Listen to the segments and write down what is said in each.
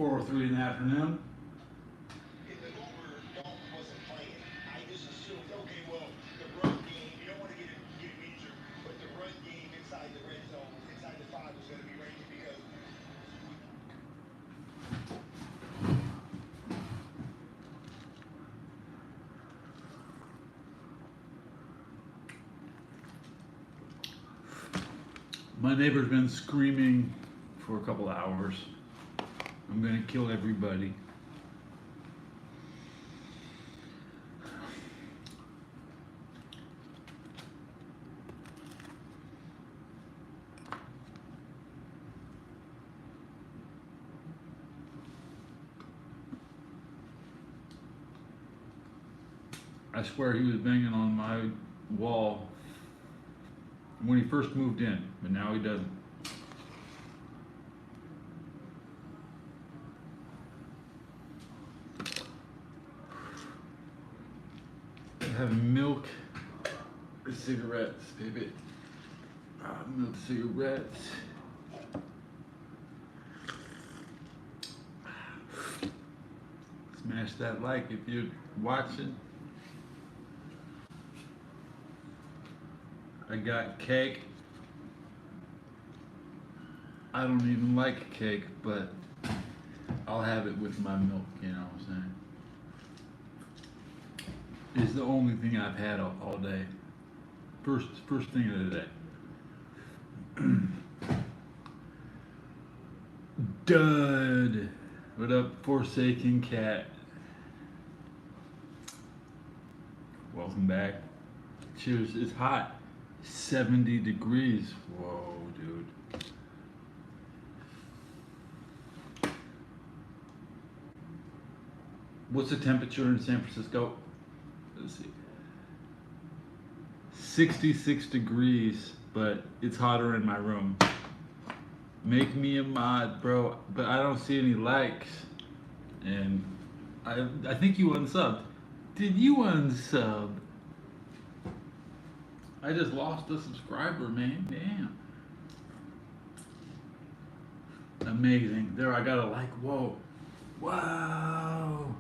4:03 in the afternoon. My neighbor's been screaming for a couple hours. I'm gonna kill everybody. I swear he was banging on my wall when he first moved in, but now he doesn't. I have milk or cigarettes, baby. Milk, cigarettes. Smash that like if you're watching. I got cake. I don't even like cake, but I'll have it with my milk, you know what I'm saying? It's the only thing I've had all day. First thing of the day. Dud. What up, Forsaken Cat? Welcome back. Cheers. It's hot. 70 degrees. Whoa, dude. What's the temperature in San Francisco? Let's see. 66 degrees, but it's hotter in my room. Make me a mod, bro. But I don't see any likes. And I think you unsubbed. Did you unsub? I just lost a subscriber, man. Damn. Amazing. There, I got a like. Whoa. Wow.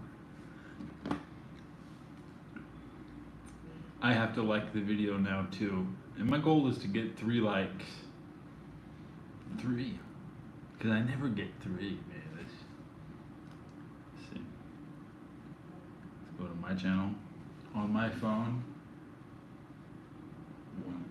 I have to like the video now too. And my goal is to get 3 likes. 3. Because I never get 3, man. Let's see. Let's go to my channel. On my phone. 1.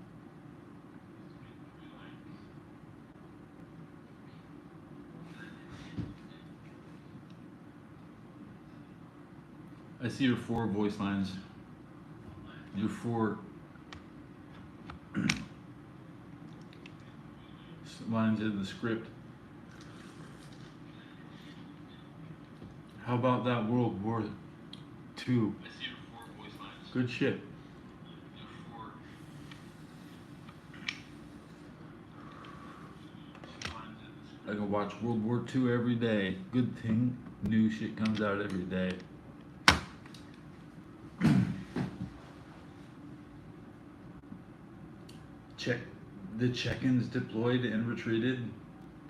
I see your 4 voice lines. Your 4 lines in the script. How about that World War II? Good shit. I can watch World War II every day. Good thing new shit comes out every day. The Chechens deployed and retreated.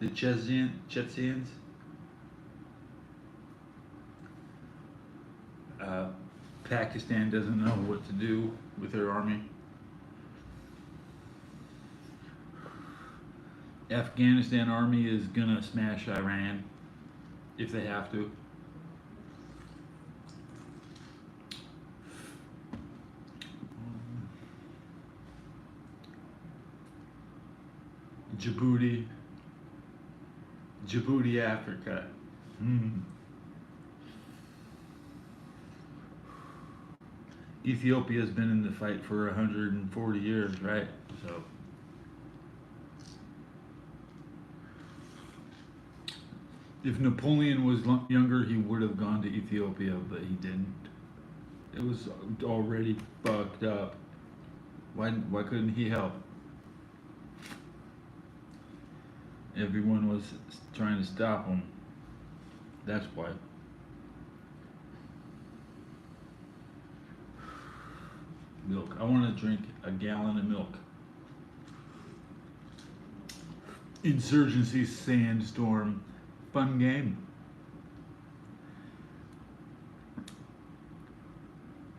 The Chechens. Pakistan doesn't know what to do with their army. Afghanistan army is gonna smash Iran if they have to. Djibouti, Africa. Ethiopia's been in the fight for 140 years, right? So if Napoleon was younger, he would have gone to Ethiopia, but he didn't. It was already fucked up. Why couldn't he help? Everyone was trying to stop him. That's why. Milk. I want to drink a gallon of milk. Insurgency Sandstorm. Fun game.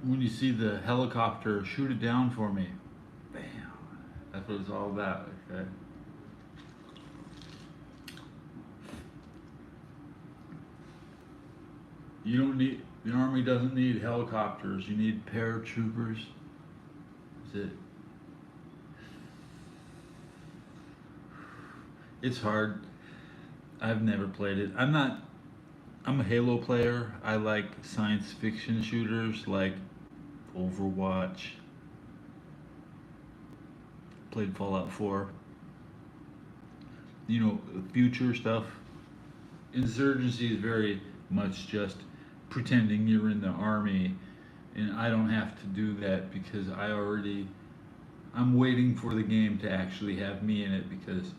When you see the helicopter, shoot it down for me. Bam. That's what it's all about, okay? You don't need, the Army doesn't need helicopters. You need paratroopers. That's it. It's hard. I've never played it. I'm a Halo player. I like science fiction shooters like Overwatch. Played Fallout 4. You know, future stuff. Insurgency is very much just pretending you're in the army, and I don't have to do that because I'm waiting for the game to actually have me in it because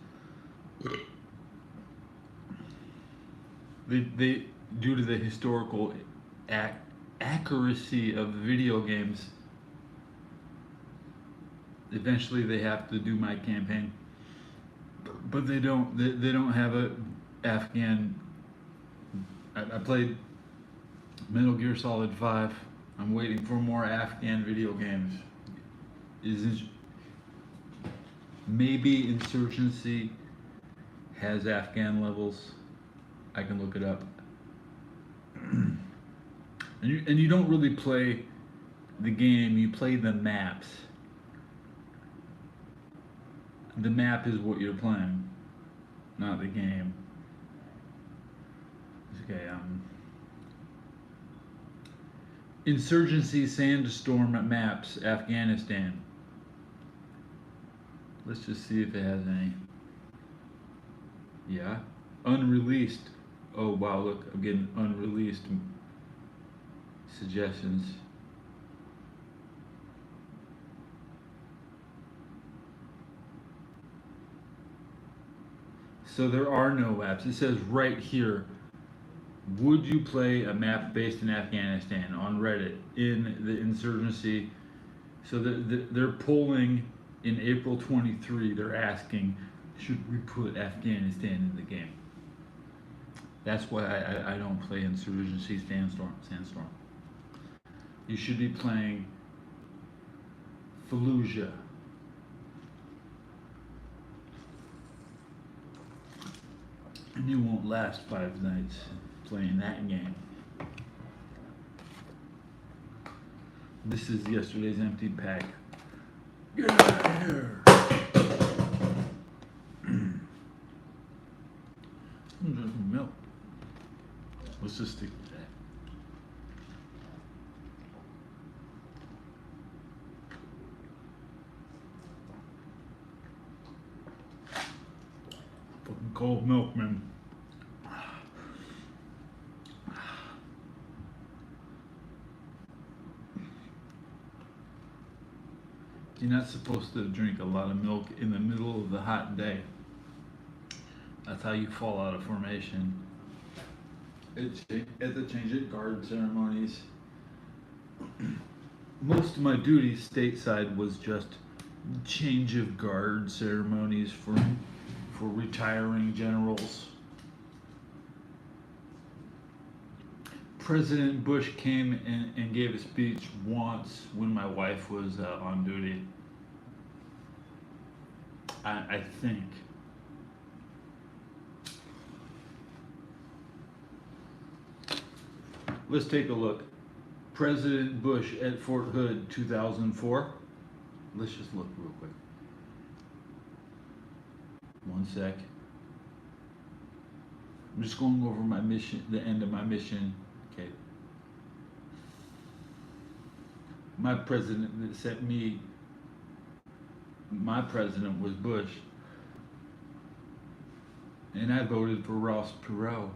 they due to the historical accuracy of video games, eventually they have to do my campaign, but they don't have a Afghan. I played Metal Gear Solid 5. I'm waiting for more Afghan video games. Maybe Insurgency has Afghan levels. I can look it up. And you don't really play the game, you play the maps. The map is what you're playing, not the game. Okay, Insurgency Sandstorm Maps, Afghanistan. Let's just see if it has any. Yeah. Unreleased. Oh wow, look, I'm getting unreleased suggestions. So there are no maps. It says right here, would you play a map based in Afghanistan on Reddit in the insurgency? So they're polling in April 23. They're asking, should we put Afghanistan in the game? That's why I don't play Insurgency Sandstorm. You should be playing Fallujah. And you won't last 5 nights playing that game. This is yesterday's empty pack. Get out of here! I'm drinking milk. Let's just stick with that. Fucking cold milk, man. You're not supposed to drink a lot of milk in the middle of the hot day. That's how you fall out of formation. At the change at guard ceremonies. Most of my duties stateside was just change of guard ceremonies for retiring generals. President Bush came and gave a speech once when my wife was on duty. I think. Let's take a look. President Bush at Fort Hood, 2004. Let's just look real quick. One sec. I'm just going over my mission, the end of my mission. Okay. My president that sent me, my president was Bush. And I voted for Ross Perot.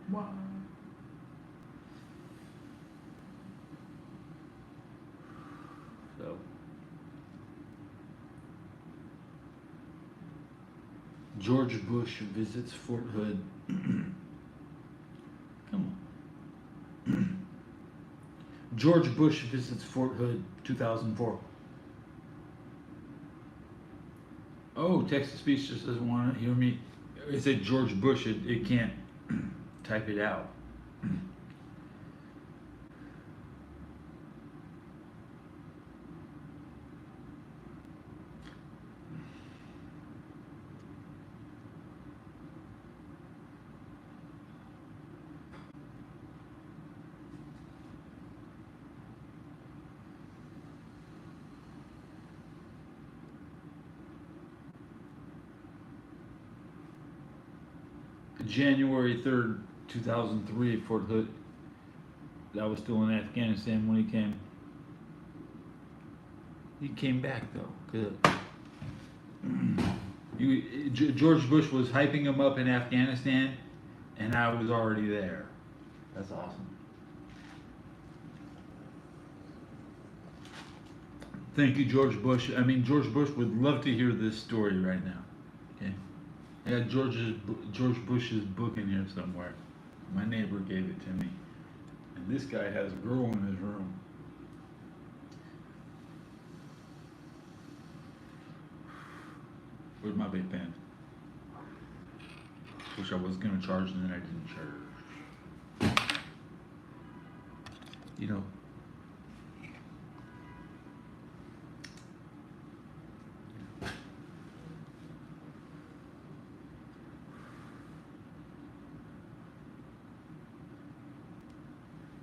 Why? So, George Bush visits Fort Hood. Come on. George Bush visits Fort Hood, 2004. Oh, text-to-speech just doesn't want to hear me. It said George Bush, it can't type it out. January 3rd, 2003, Fort Hood. I was still in Afghanistan when he came. He came back though. Good. George Bush was hyping him up in Afghanistan, and I was already there. That's awesome. Thank you, George Bush. I mean, George Bush would love to hear this story right now. Okay, I got George Bush's book in here somewhere. My neighbor gave it to me, and this guy has a girl in his room. Where's my vape pen? Which I was gonna charge and then I didn't charge. You know,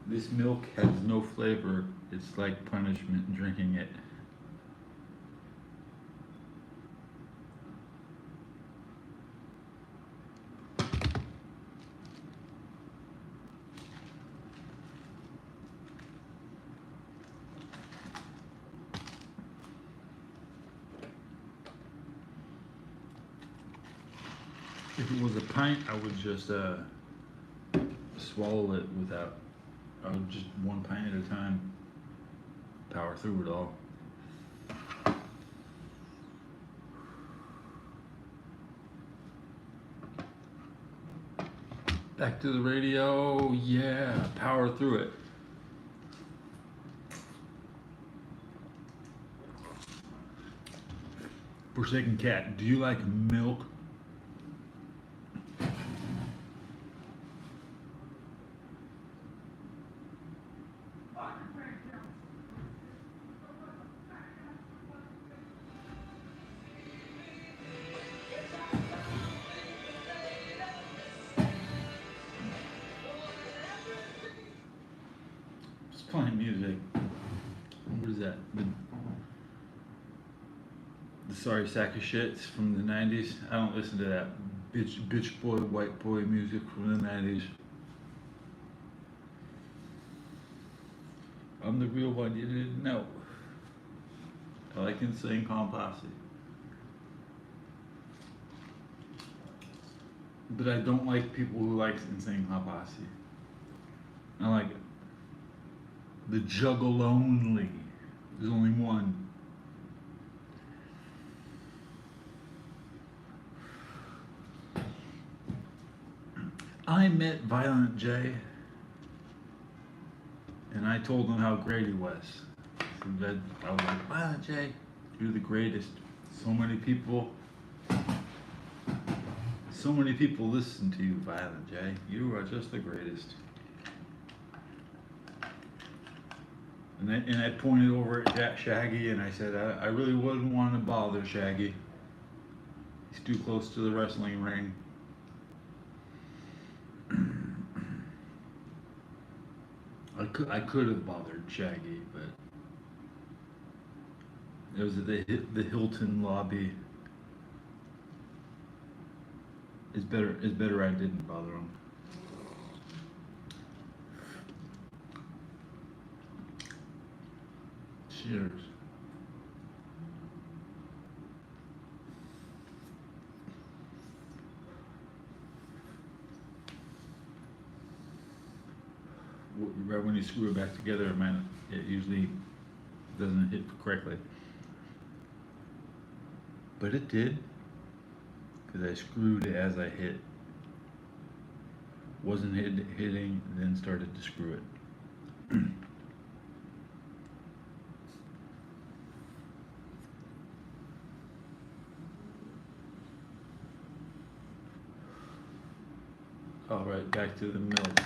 this milk has no flavor. It's like punishment drinking it. If it was a pint, I would just swallow it without. I would just one pint at a time, power through it all. Back to the radio, yeah, power through it. Forsaken Cat, do you like milk? Playing music. What is that? The Sorry Sack of Shits from the 90s. I don't listen to that bitch boy, white boy music from the 90s. I'm the real one you didn't know. I like Insane Clown Posse. But I don't like people who like Insane Clown Posse. I like it. The Juggle Only. There's only one. I met Violent J, and I told him how great he was. I was like, Violent J, you're the greatest. So many people listen to you, Violent J. You are just the greatest. And I pointed over at Shaggy and I said, I really wouldn't want to bother Shaggy. He's too close to the wrestling ring. I could have bothered Shaggy, but it was at the Hilton lobby. It's better I didn't bother him. Cheers. Right when you screw it back together, it usually doesn't hit correctly. But it did, because I screwed as I hit. Wasn't hitting, then started to screw it. All right, back to the milk.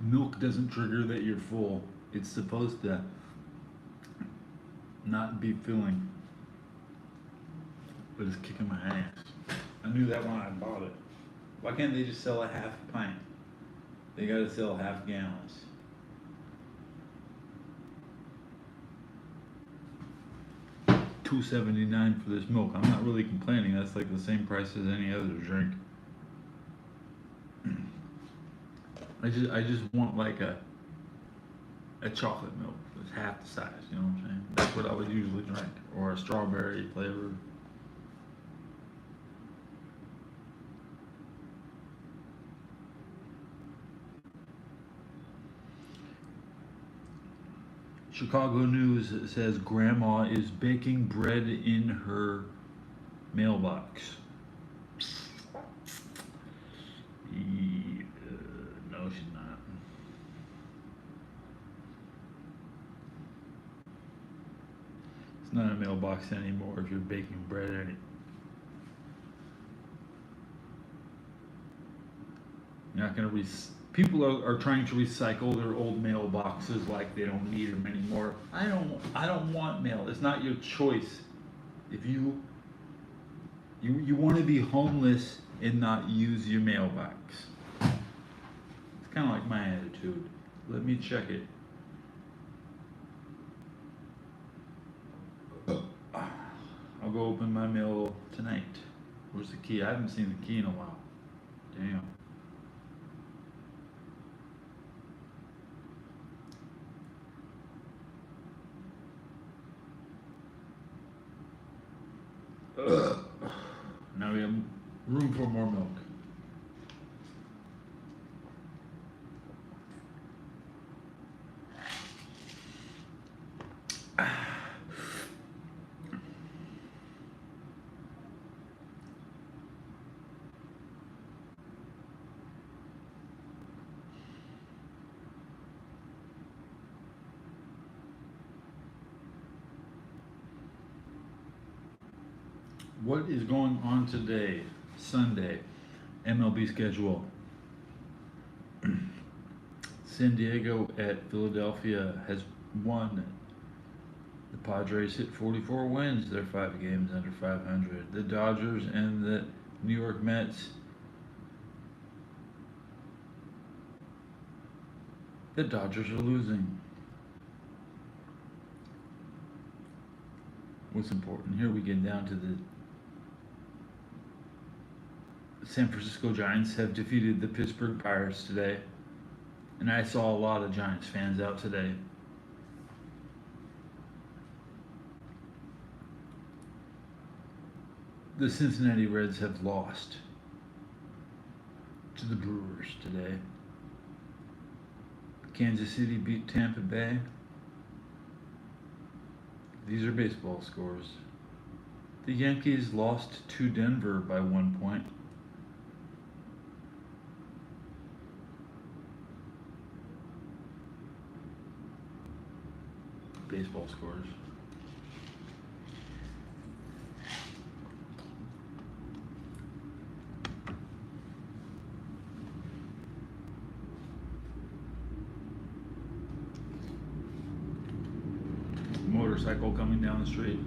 Milk doesn't trigger that you're full. It's supposed to not be filling, but it's kicking my ass. I knew that when I bought it. Why can't they just sell a half pint? They gotta sell half gallons. $2.79 for this milk. I'm not really complaining. That's like the same price as any other drink. I just want like a chocolate milk that's half the size. You know what I'm saying? That's what I would usually drink, or a strawberry flavor. Chicago News says grandma is baking bread in her mailbox. No, she's not. It's not a mailbox anymore if you're baking bread in it. You're not gonna people are trying to recycle their old mailboxes like they don't need them anymore. I don't want mail. It's not your choice. If you want to be homeless and not use your mailbox. It's kind of like my attitude. Let me check it. I'll go open my mail tonight. Where's the key? I haven't seen the key in a while. Damn. Now we have room for more milk. What is going on today, Sunday, MLB schedule? San Diego at Philadelphia has won. The Padres hit 44 wins. They're 5 games under 500. The Dodgers and the New York Mets. The Dodgers are losing. What's important here, we get down to the San Francisco Giants have defeated the Pittsburgh Pirates today. And I saw a lot of Giants fans out today. The Cincinnati Reds have lost to the Brewers today. Kansas City beat Tampa Bay. These are baseball scores. The Yankees lost to Denver by 1 point. Baseball scores. Motorcycle coming down the street.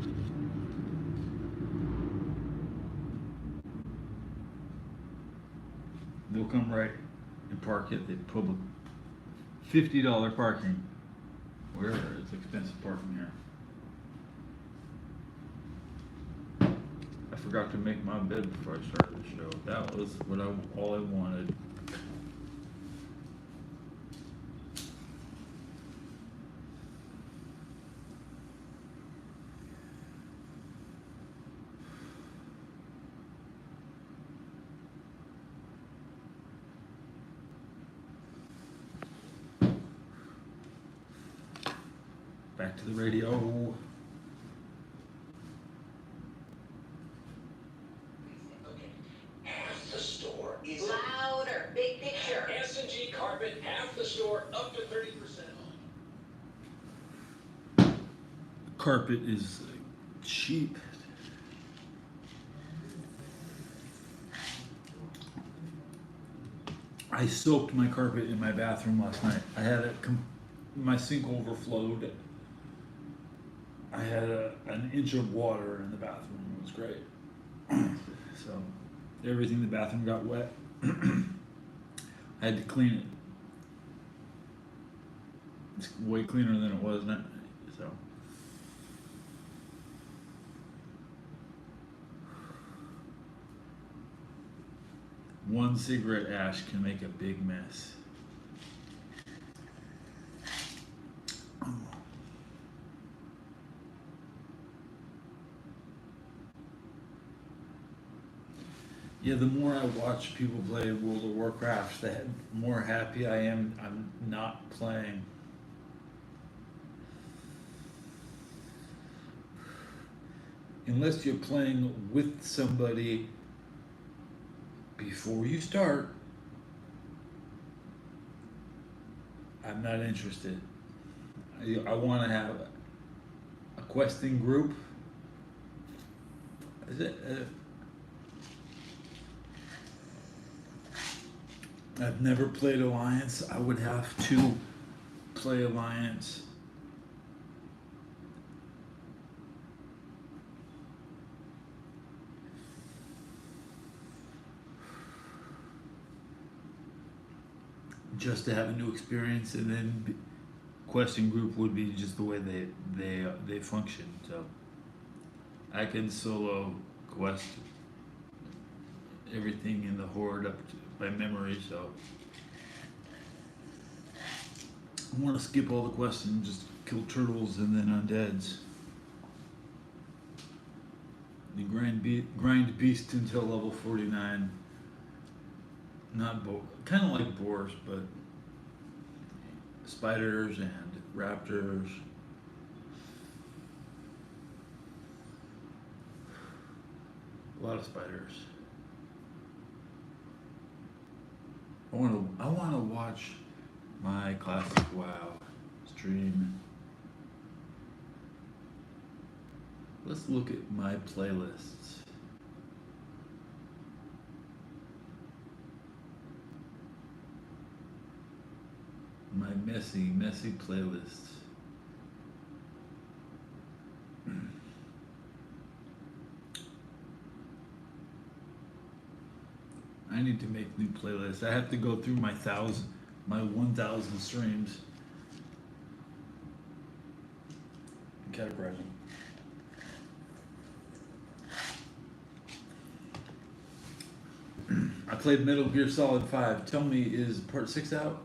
They'll come right and park at the public $50 parking. Where it's expensive parking here. I forgot to make my bed before I started the show. That was all I wanted. Back to the radio. Half the store is louder. Big picture. S&G carpet, half the store, up to 30%. Carpet is cheap. I soaked my carpet in my bathroom last night. I had my sink overflowed. I had an inch of water in the bathroom. It was great. So everything in the bathroom got wet. I had to clean it. It's way cleaner than it was, so One cigarette ash can make a big mess. Yeah, the more I watch people play World of Warcraft, the more happy I am I'm not playing. Unless you're playing with somebody before you start, I'm not interested. I want to have a questing group. Is it? I've never played Alliance. I would have to play Alliance. Just to have a new experience, and then questing group would be just the way they function. So I can solo quest everything in the horde up to, by memory. So I want to skip all the quests and just kill turtles and then undeads. The grind beast until level 49. Not kind of like boars, but spiders and raptors. A lot of spiders. I want to watch my classic WoW stream. Let's look at my playlists. My messy playlist. I need to make new playlists. I have to go through my 1,000 streams and categorize them. I played Metal Gear Solid 5. Tell me, is part 6 out?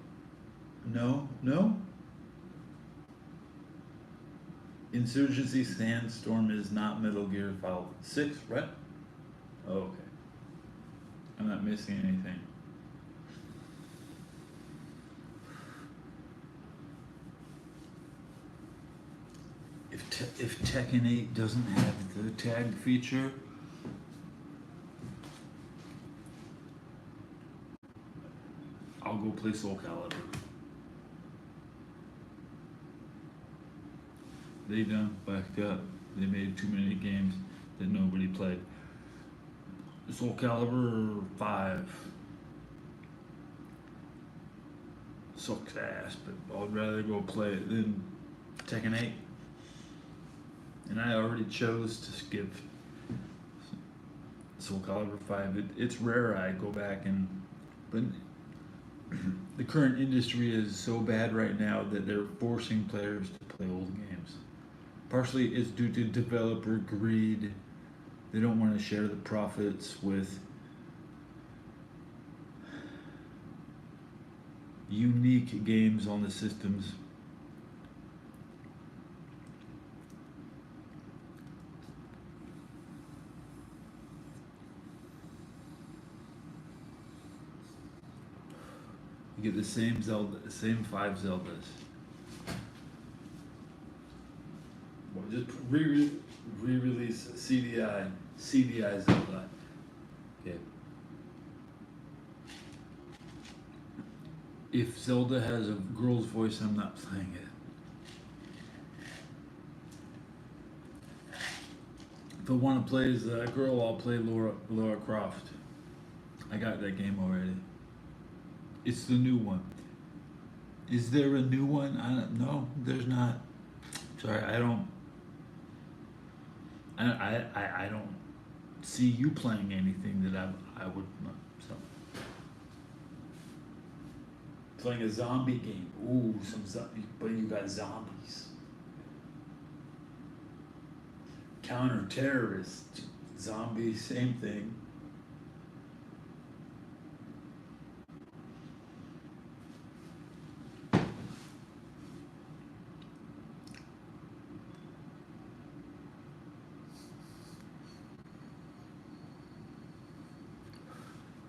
No? Insurgency Sandstorm is not Metal Gear Solid 6, right? Oh, okay. I'm not missing anything. If Tekken 8 doesn't have the tag feature, I'll go play Soul Calibur. They done backed up. They made too many games that nobody played. Soul Calibur 5 sucks ass, but I'd rather go play it than Tekken 8. And I already chose to skip Soul Calibur 5. It's rare I go back but the current industry is so bad right now that they're forcing players to play old games. Partially it's due to developer greed. They don't want to share the profits with unique games on the systems. You get the same same 5 Zeldas. Well, just re-release CDI Zelda. Okay. If Zelda has a girl's voice, I'm not playing it. If I want to play as a girl, I'll play Lara Croft. I got that game already. It's the new one. Is there a new one? No, there's not. Sorry, I don't see you playing anything that I would not. So playing a zombie game. Ooh, but you got zombies. Counter-terrorist, zombies, same thing.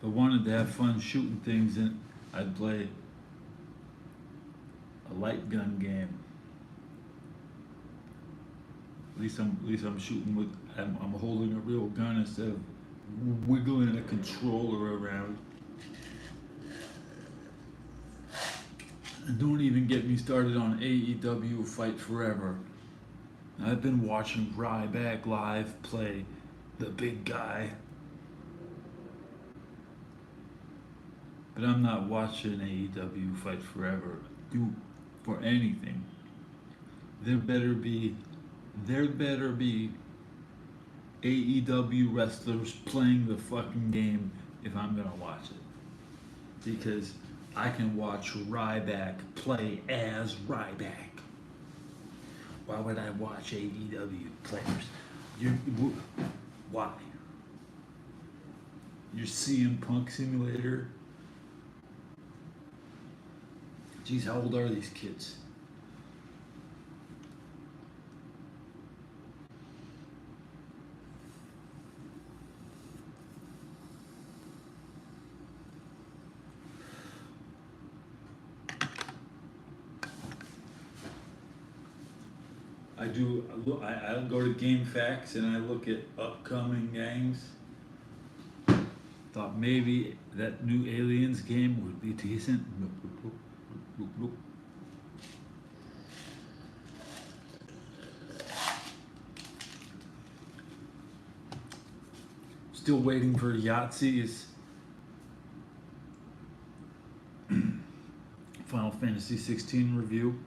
If I wanted to have fun shooting things, in, I'd play a light gun game. At least I'm shooting with. I'm holding a real gun instead of wiggling a controller around. And don't even get me started on AEW Fight Forever. I've been watching Ryback live play the big guy. But I'm not watching AEW Fight Forever for anything. There better be AEW wrestlers playing the fucking game if I'm gonna watch it. Because I can watch Ryback play as Ryback. Why would I watch AEW players? Why? Your CM Punk simulator? Geez, how old are these kids? I go to Game Facts and I look at upcoming games. Thought maybe that new Aliens game would be decent. Still waiting for Yahtzee's Final Fantasy 16 review.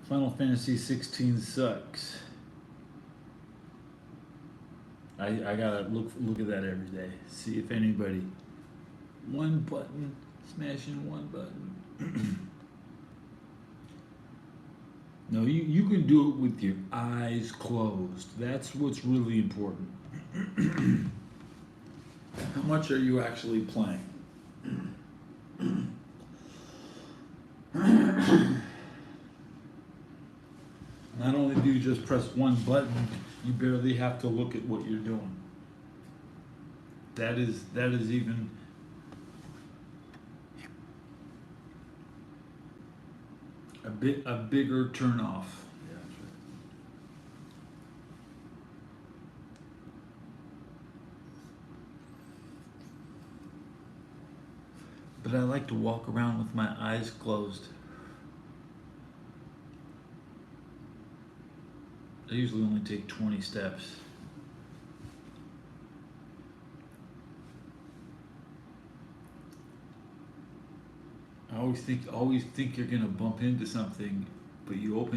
Final Fantasy 16 sucks. I gotta look at that every day. See if anybody one button, smashing one button. No, you can do it with your eyes closed. That's what's really important. How much are you actually playing? Not only do you just press one button, you barely have to look at what you're doing. That is even a bigger turn off. Yeah, that's right. But I like to walk around with my eyes closed. I usually only take 20 steps. I always think you're gonna bump into something, but you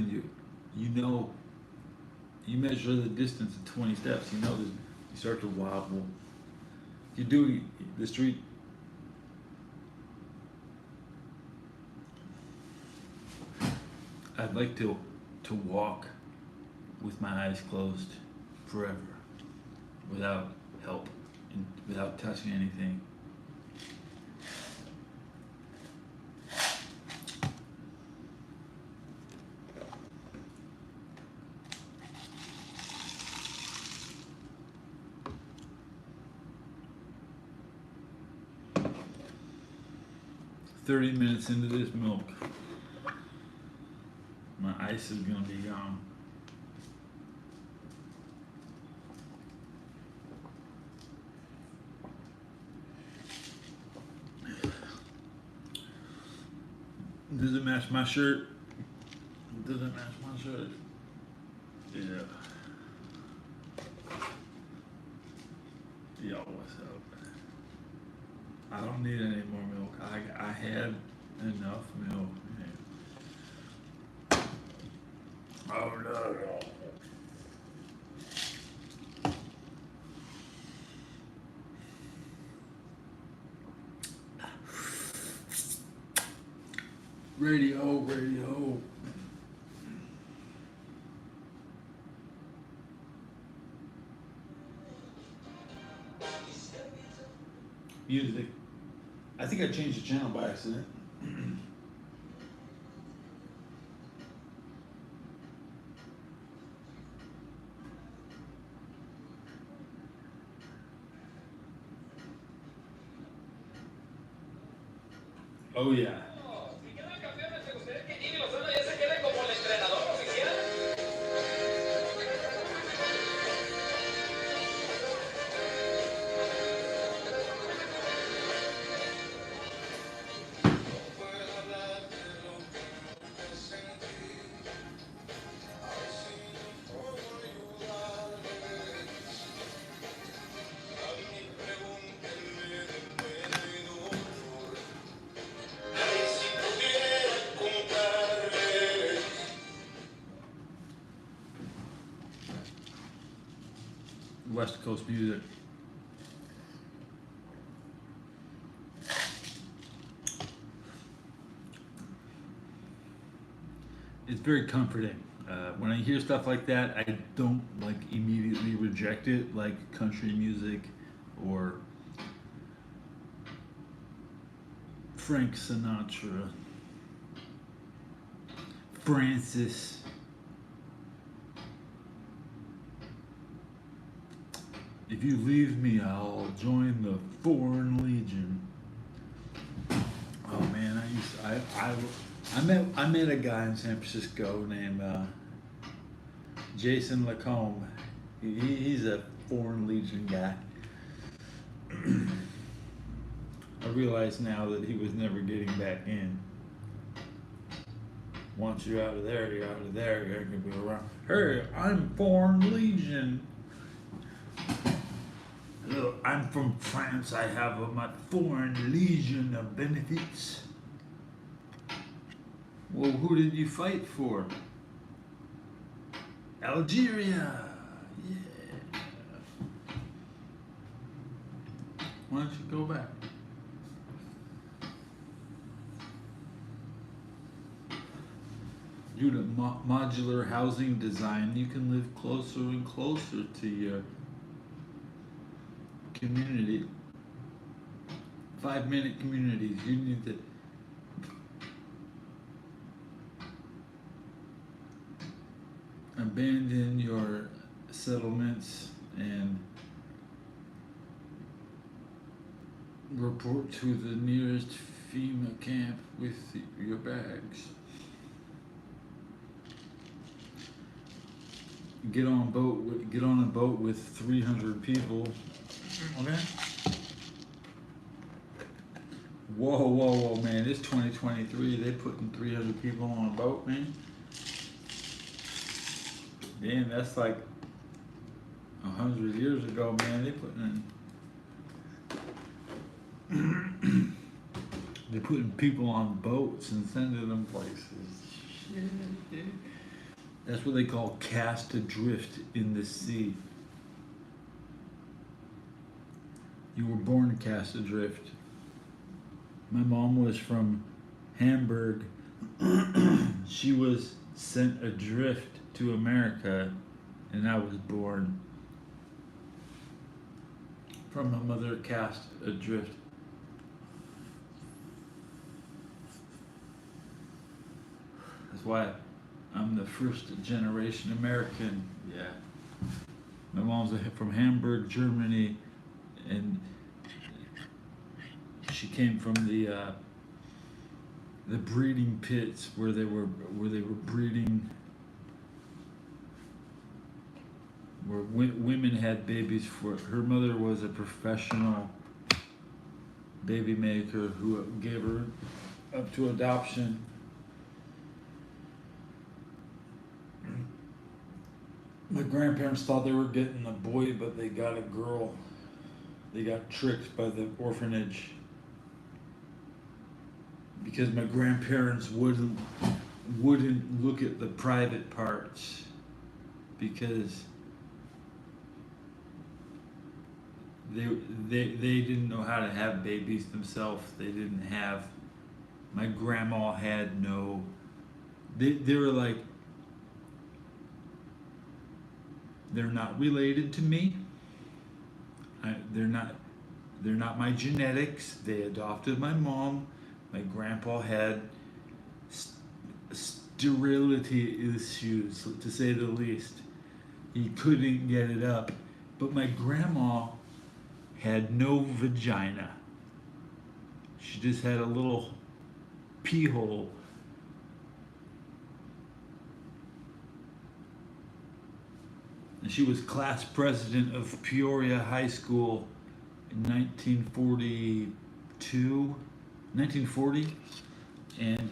measure the distance at 20 steps. You know that you start to wobble. You're doing the street. I'd like to walk with my eyes closed forever, without help and without touching anything. "30 minutes into this milk, my ice is gonna be gone." Does it match my shirt? Does it match my shirt? Yeah. Yo, what's up? I don't need any more milk. I had enough milk, man. Oh no. Radio. Music. I think I changed the channel by accident. Oh yeah. Si quedan campeones, ¿te gustaría que Jimmy Lozano ya se quede como el entrenador oficial? West Coast music. It's very comforting. When I hear stuff like that, I don't like immediately reject it, like country music or Frank Sinatra, Francis. If you leave me, I'll join the Foreign Legion. Oh man, I met a guy in San Francisco named Jason Lacombe. He's a Foreign Legion guy. I realize now that he was never getting back in. Once you're out of there, you're out of there. You're gonna be around. Hey, I'm Foreign Legion. Hello, I'm from France. I have my Foreign Legion of benefits. Well, who did you fight for? Algeria. Yeah. Why don't you go back? Due to modular housing design, you can live closer and closer to your community. 5-minute communities. You need to abandon your settlements and report to the nearest FEMA camp with your bags. Get on a boat with 300 people. Okay. Whoa, man! It's 2023. They putting 300 people on a boat, man. Damn, that's like 100 years ago, man. They're putting people on boats and sending them places. Shit, dude. That's what they call cast adrift in the sea. You were born cast adrift. My mom was from Hamburg. She was sent adrift to America, and I was born from a mother cast adrift. That's why I'm the first generation American. Yeah. My mom's from Hamburg, Germany, and she came from the breeding pits where they were breeding, where women had babies for. Her mother was a professional baby maker who gave her up to adoption. My grandparents thought they were getting a boy, but they got a girl. They got tricked by the orphanage because my grandparents wouldn't look at the private parts because they didn't know how to have babies themselves. They didn't have. My grandma had no. They were like. They're not related to me. They're not my genetics. They adopted my mom. My grandpa had sterility issues, to say the least. He couldn't get it up. But my grandma had no vagina. She just had a little pee hole. And she was class president of Peoria High School in 1940, and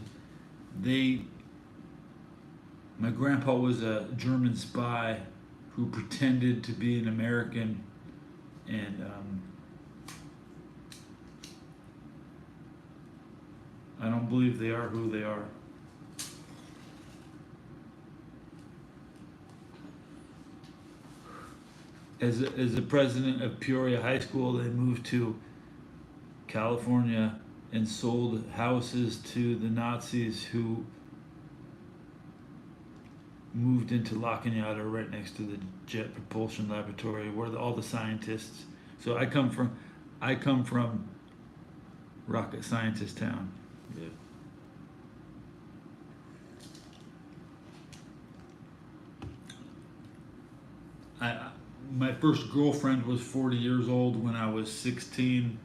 my grandpa was a German spy who pretended to be an American, and I don't believe they are who they are. As a president of Peoria High School, they moved to California and sold houses to the Nazis who moved into La Cañada, right next to the Jet Propulsion Laboratory, where all the scientists. So I come from rocket scientist town. Yeah. My first girlfriend was 40 years old when I was 16.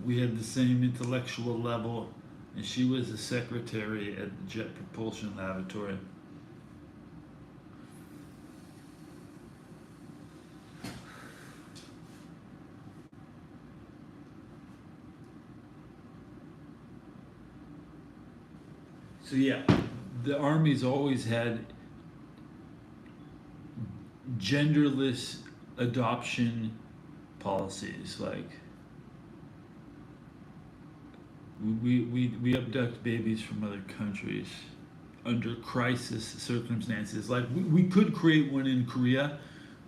We had the same intellectual level, and she was a secretary at the Jet Propulsion Laboratory. So yeah, the Army's always had genderless adoption policies. Like we abduct babies from other countries under crisis circumstances. Like we could create one in Korea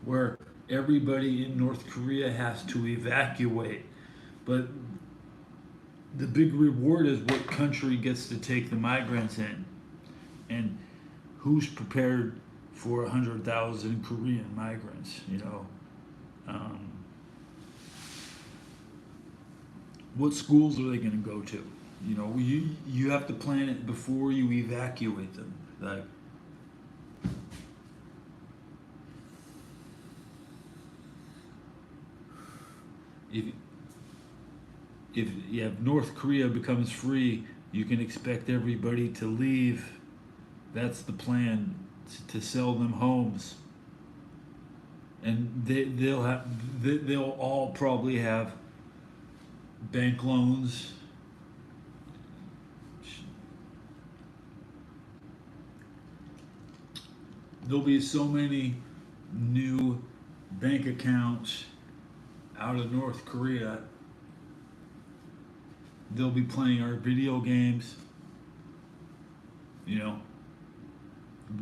where everybody in North Korea has to evacuate, but the big reward is what country gets to take the migrants in, and who's prepared for 100,000 Korean migrants, you know. What schools are they going to go to? You know, you have to plan it before you evacuate them. Like, if North Korea becomes free, you can expect everybody to leave. That's the plan, to sell them homes, and they'll all probably have bank loans. There'll be so many new bank accounts out of North Korea. They'll be playing our video games. You know,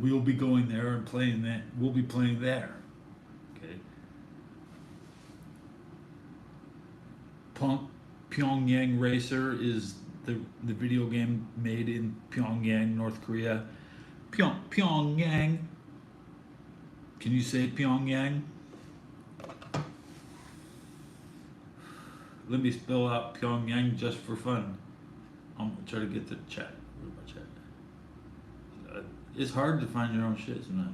we'll be going there and playing that. We'll be playing there. Okay. Pyongyang Racer is the video game made in Pyongyang, North Korea. Pyongyang. Can you say Pyongyang? Let me spell out Pyongyang just for fun. I'm gonna try to get the chat. Where's my chat? It's hard to find your own shit, isn't it?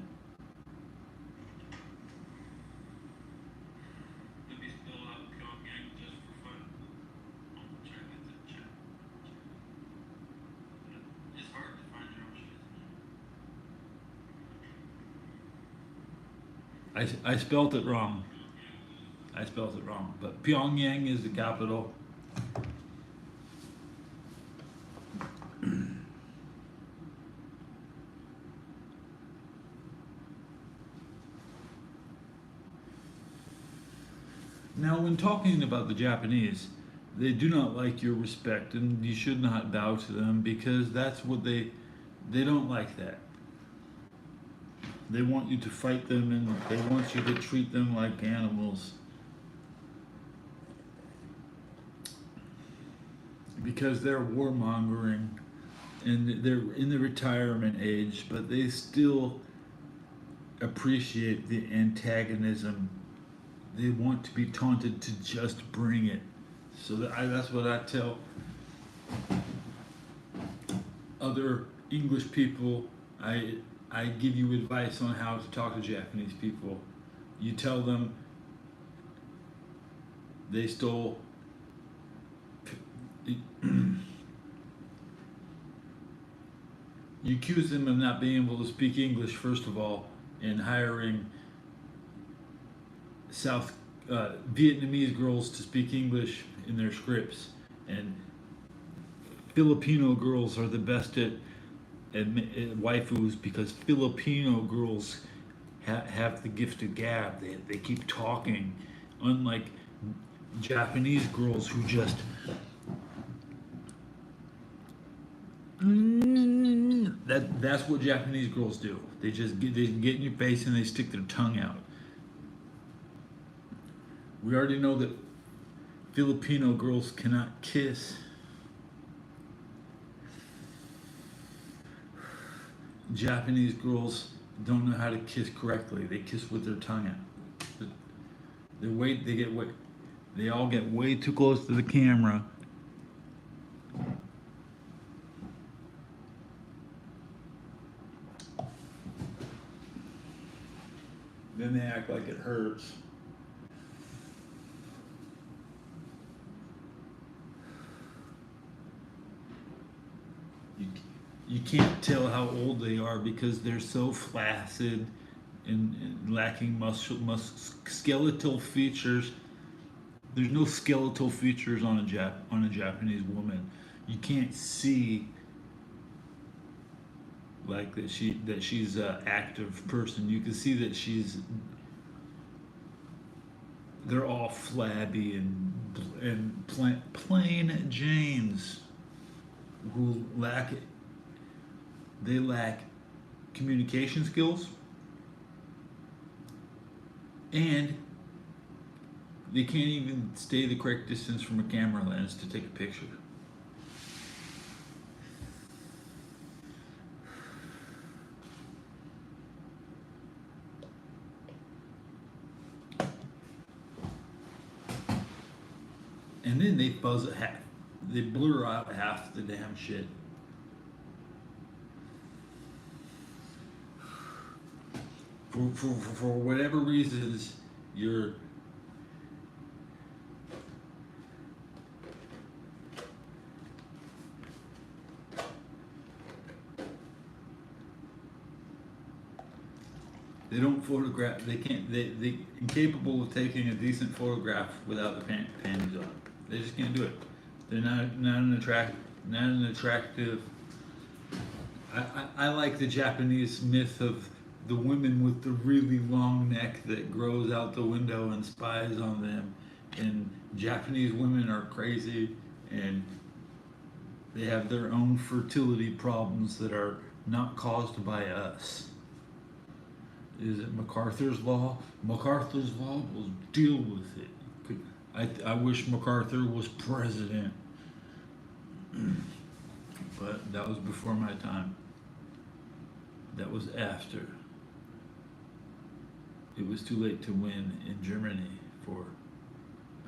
Let me spell out Pyongyang just for fun. I'm gonna try to get the chat. It's hard to find your own shit, isn't it? I spelled it wrong. I spelled it wrong, but Pyongyang is the capital. Now, when talking about the Japanese, they do not like your respect, and you should not bow to them, because that's what they don't like that. They want you to fight them, and they want you to treat them like animals. Because they're warmongering, and they're in the retirement age, but they still appreciate the antagonism. They want to be taunted to just bring it. So that's what I tell other English people. I give you advice on how to talk to Japanese people. You tell them they stole You accuse them of not being able to speak English, first of all, and hiring South Vietnamese girls to speak English in their scripts, and Filipino girls are the best at waifus because Filipino girls have the gift of gab. They keep talking, unlike Japanese girls who just that's what Japanese girls do. They get in your face and they stick their tongue out. We already know that Filipino girls cannot kiss. Japanese girls don't know how to kiss correctly. They kiss with their tongue out. They all get way too close to the camera. Then they act like it hurts. You can't tell how old they are because they're so flaccid and lacking skeletal features. There's no skeletal features on a Japanese woman. You can't see like that she's an active person. You can see that they're all flabby and plain Janes who lack communication skills, and they can't even stay the correct distance from a camera lens to take a picture. And then they they blur out half the damn shit. For whatever reasons, they don't photograph. They can't. They incapable of taking a decent photograph without the panties on. They just can't do it. They're not an attractive. I like the Japanese myth of the women with the really long neck that grows out the window and spies on them. And Japanese women are crazy and they have their own fertility problems that are not caused by us. Is it MacArthur's Law? MacArthur's Law will deal with it. I wish MacArthur was president. But that was before my time. That was after. It was too late to win in Germany for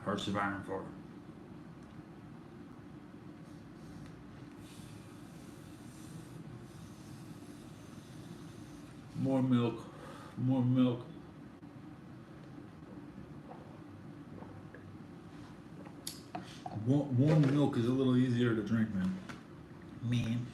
Hearts of Iron 4. More milk. More milk. Warm milk is a little easier to drink, man. Man.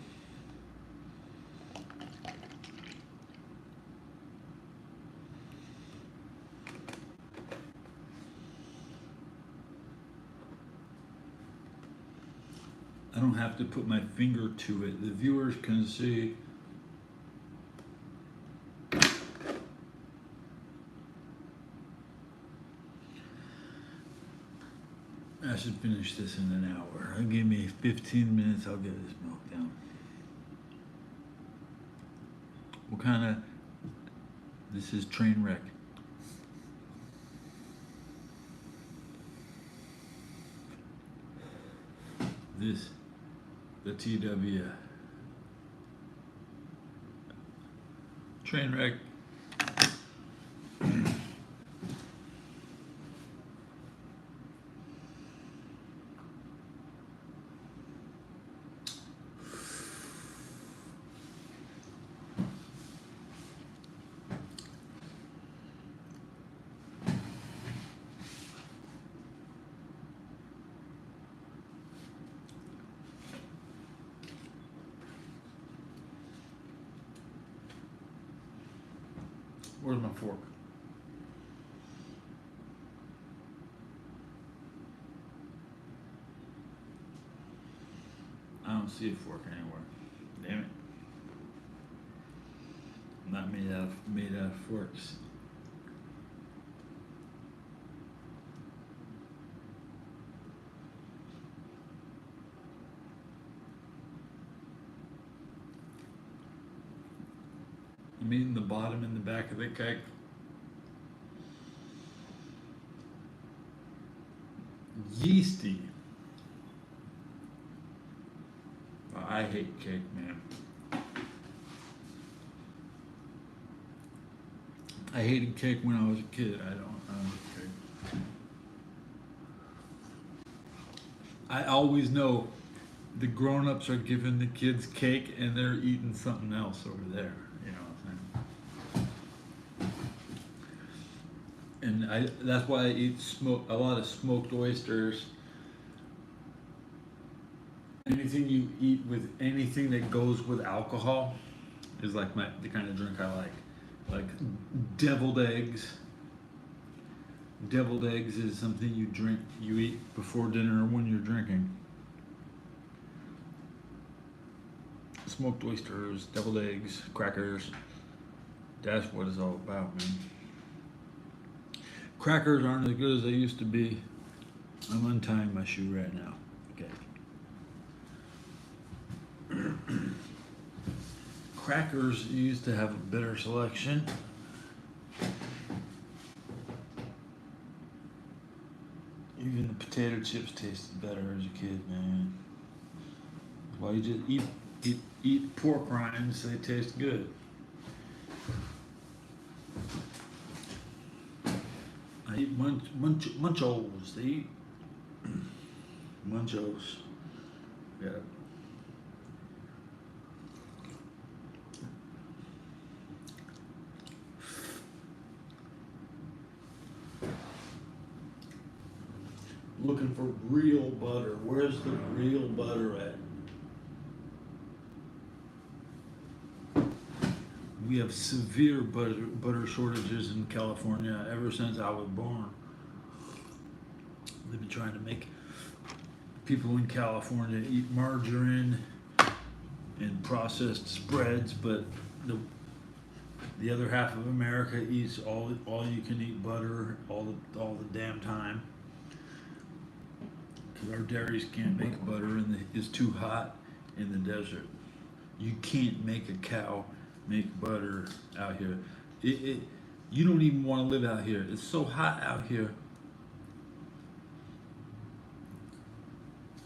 I don't have to put my finger to it. The viewers can see. I should finish this in an hour. Give me 15 minutes, I'll get this milk down. What kind of, this is train wreck. This, the TW. Train wreck. Where's my fork? I don't see a fork anywhere. Damn it. I'm not made out of forks. I'm eating the bottom and the back of the cake. Yeasty. Oh, I hate cake, man. I hated cake when I was a kid. I don't like cake. I always know the grown-ups are giving the kids cake and they're eating something else over there. You know what I'm saying? And that's why I eat a lot of smoked oysters. Anything you eat with anything that goes with alcohol is like the kind of drink I like. Like deviled eggs. Deviled eggs is something you eat before dinner or when you're drinking. Smoked oysters, deviled eggs, crackers. That's what it's all about, man. Crackers aren't as good as they used to be. I'm untying my shoe right now. Okay. Crackers used to have a better selection. Even the potato chips tasted better as a kid, man. Well, you just eat pork rinds, they taste good. I eat munchos. They eat munchos. Yeah. Looking for real butter. Where's the real butter at? We have severe butter shortages in California ever since I was born. They've been trying to make people in California eat margarine and processed spreads, but the other half of America eats all you can eat butter all the damn time. Because our dairies can't make butter and it's too hot in the desert. You can't make a cow make butter out here. You don't even want to live out here. It's so hot out here.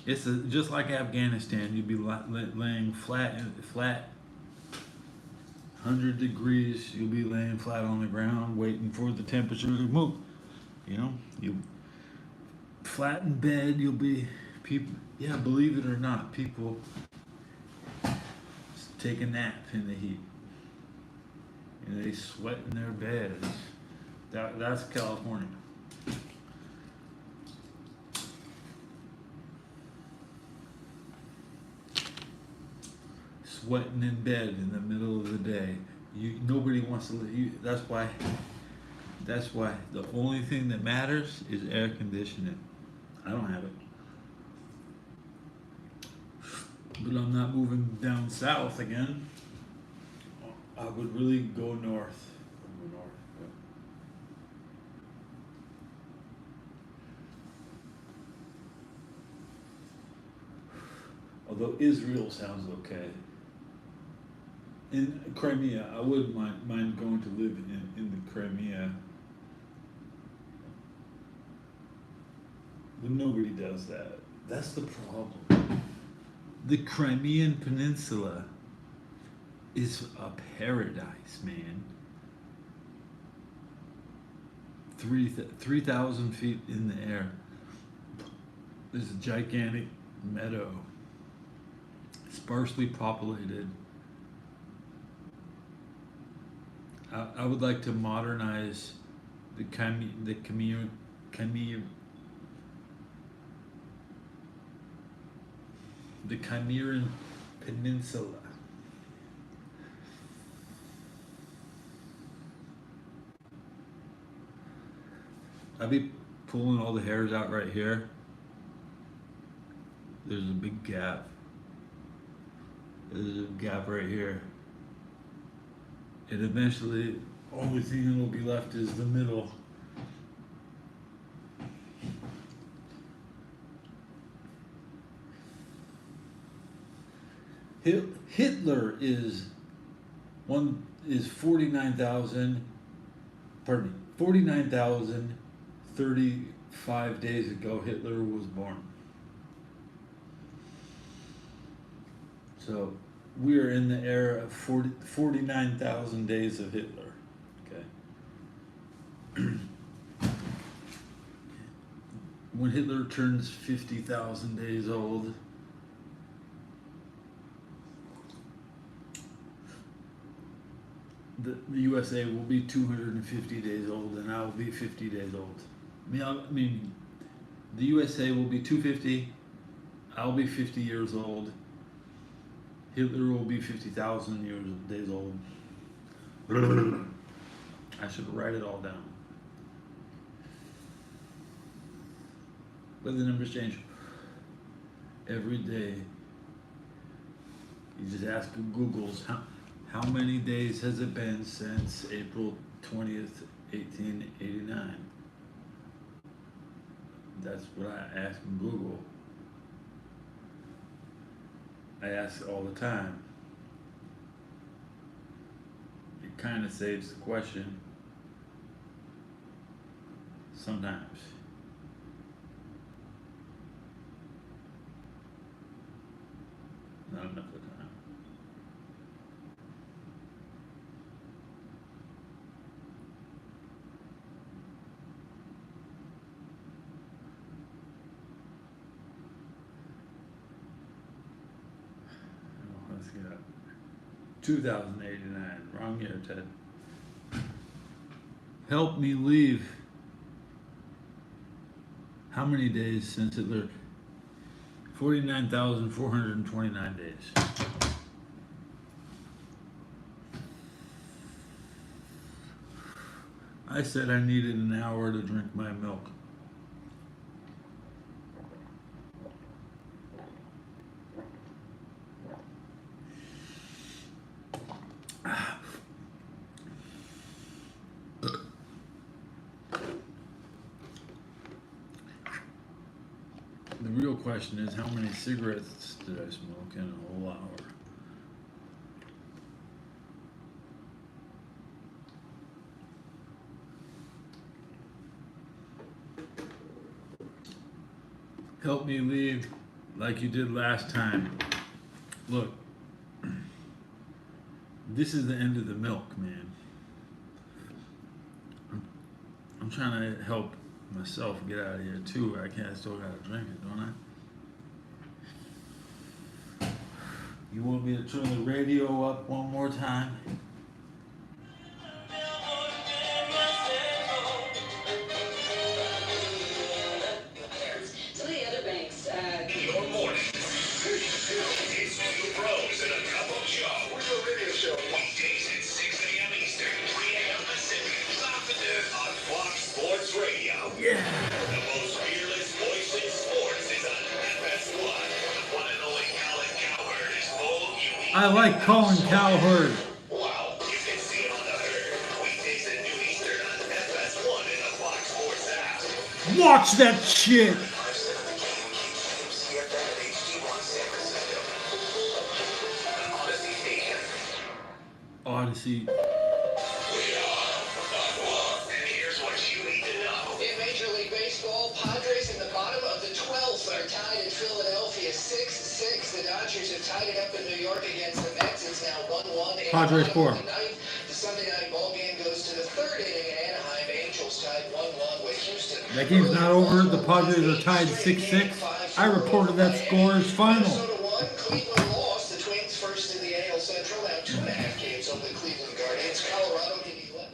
It's just like Afghanistan. You'd be laying flat, 100 degrees. You'll be laying flat on the ground, waiting for the temperature to move. You know, you flat in bed. You'll be people. Yeah, believe it or not, people take a nap in the heat. And they sweat in their beds. That's California. Sweating in bed in the middle of the day. Nobody wants to live. That's why the only thing that matters is air conditioning. I don't have it. But I'm not moving down south again. I would really go north. Although Israel sounds okay. In Crimea, I wouldn't mind going to live in the Crimea. But nobody does that. That's the problem. The Crimean Peninsula is a paradise, man. 3,000 feet in the air. There's a gigantic meadow, sparsely populated. I would like to modernize the Crimean Peninsula. I'd be pulling all the hairs out right here. There's a big gap. There's a gap right here. And eventually, only thing that will be left is the middle. Hitler is 49,000. Pardon me, 49,035 days ago. Hitler was born. So we are in the era of 49,000 days of Hitler. Okay. When Hitler turns 50,000 days old, the USA will be 250 days old, and I will be 50 days old. I mean, the USA will be 250. I'll be 50 years old. Hitler will be 50,000 days old. I should write it all down. But the numbers change every day. You just ask Google's how many days has it been since April 20th, 1889? That's what I ask Google. I ask all the time. It kind of saves the question sometimes. Not enough of the time. Let's get up. 2089. Wrong year, Ted. Help me leave. How many days since Hitler? 49,429 days. I said I needed an hour to drink my milk. The real question is, how many cigarettes did I smoke in a whole hour? Help me leave like you did last time. Look, this is the end of the milk, man. I'm trying to help myself get out of here too. I still gotta drink it, don't I? You want me to turn the radio up one more time? Some of the other banks, in your morning. It's two pros and a cup of Joe. We're your radio show. Weekdays at 6 a.m. Eastern, 3 a.m. Pacific. Stop the dirt on Fox Sports Radio. Yeah. The most fearless voice in sports is on FS1. The one and only Colin Cowherd is full. I like Colin Cowherd. Wow, you can see him on the herd. Weekdays at noon Eastern on FS1 and the Fox Sports app. Watch that shit. Odyssey. And here's what you need to know. In Major League Baseball, Padres in the bottom of the 12th are tied in Philadelphia 6-6. The Dodgers have tied it up in New York against the Mets. It's now 1-1. Padres score. The Sunday night ball game goes to the third inning in Anaheim. Angels tied 1-1 with Houston. That game's not over. The Padres are tied 6-6. I reported that score as final. Minnesota won. Cleveland lost. The Twins first in the AL Central. Now 2.5 games over the Cleveland Guardians. Colorado in 11.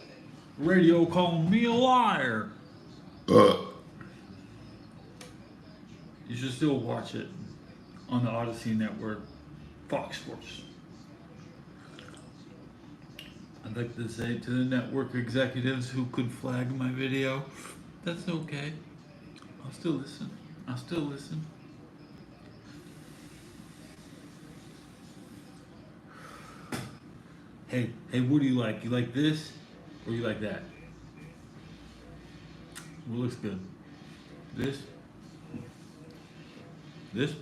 Radio calling me a liar. You should still watch it on the Odyssey Network, Fox Sports. I'd like to say to the network executives who could flag my video, That's okay. I'll still listen. I'll still listen. Hey, what do you like? You like this or you like that? What looks good? This? This?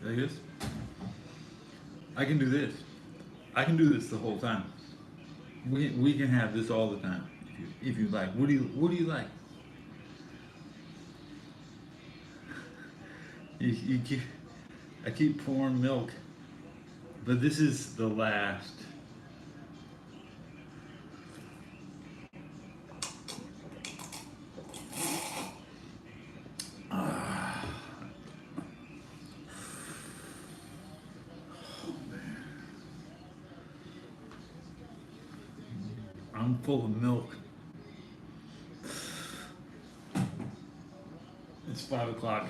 Like this? I can do this. I can do this the whole time. We can have this all the time if you like. What do you like? You keep I keep pouring milk, but this is the last. Ah, I'm full of milk. It's 5 o'clock.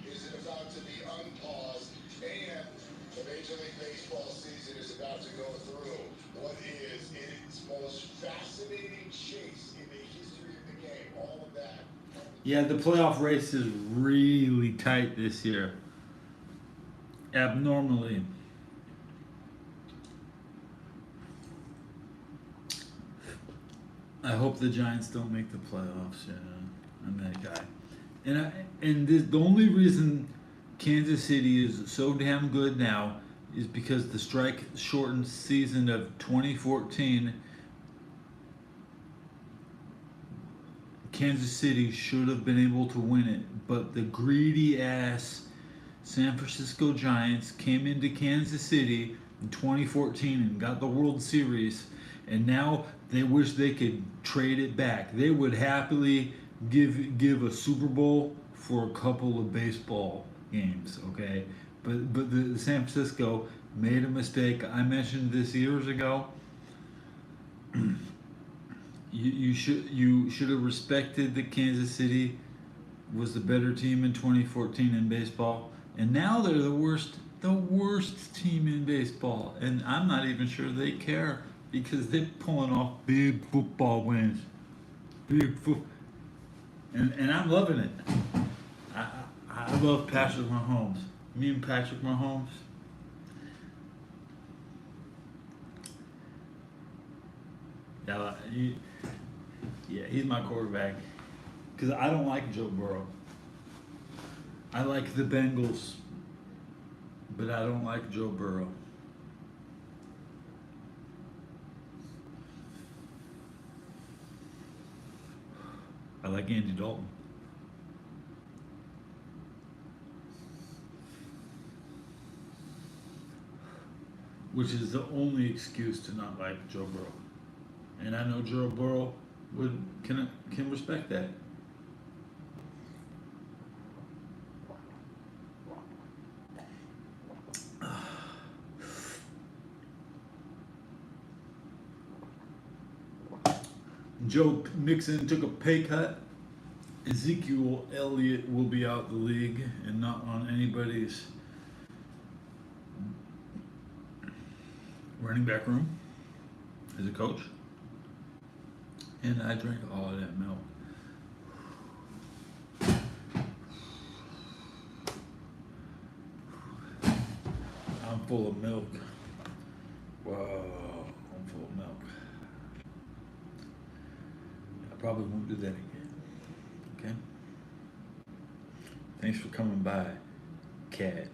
Is it about to be unpaused, and the Major League Baseball season is about to go through what is its most fascinating chase in the history of the game. All of that. Yeah, the playoff race is really tight this year. Abnormally. I hope the Giants don't make the playoffs. Yeah, I'm that guy. The only reason Kansas City is so damn good now is because the strike shortened season of 2014. Kansas City should have been able to win it, but the greedy ass San Francisco Giants came into Kansas City in 2014 and got the World Series, and now they wish they could trade it back. They would happily give a Super Bowl for a couple of baseball games, okay? But the San Francisco made a mistake. I mentioned this years ago. You should have respected that Kansas City was the better team in 2014 in baseball, and now they're the worst team in baseball, and I'm not even sure they care because they're pulling off big football wins, and I'm loving it. I love Patrick Mahomes. Me and Patrick Mahomes. Yeah, he's my quarterback. Because I don't like Joe Burrow. I like the Bengals, but I don't like Joe Burrow. I like Andy Dalton. Which is the only excuse to not like Joe Burrow. And I know Joe Burrow can respect that. Joe Mixon took a pay cut. Ezekiel Elliott will be out the league and not on anybody's running back room as a coach. And I drank all of that milk. I'm full of milk. Whoa, I'm full of milk. I probably won't do that again. Okay? Thanks for coming by, cat.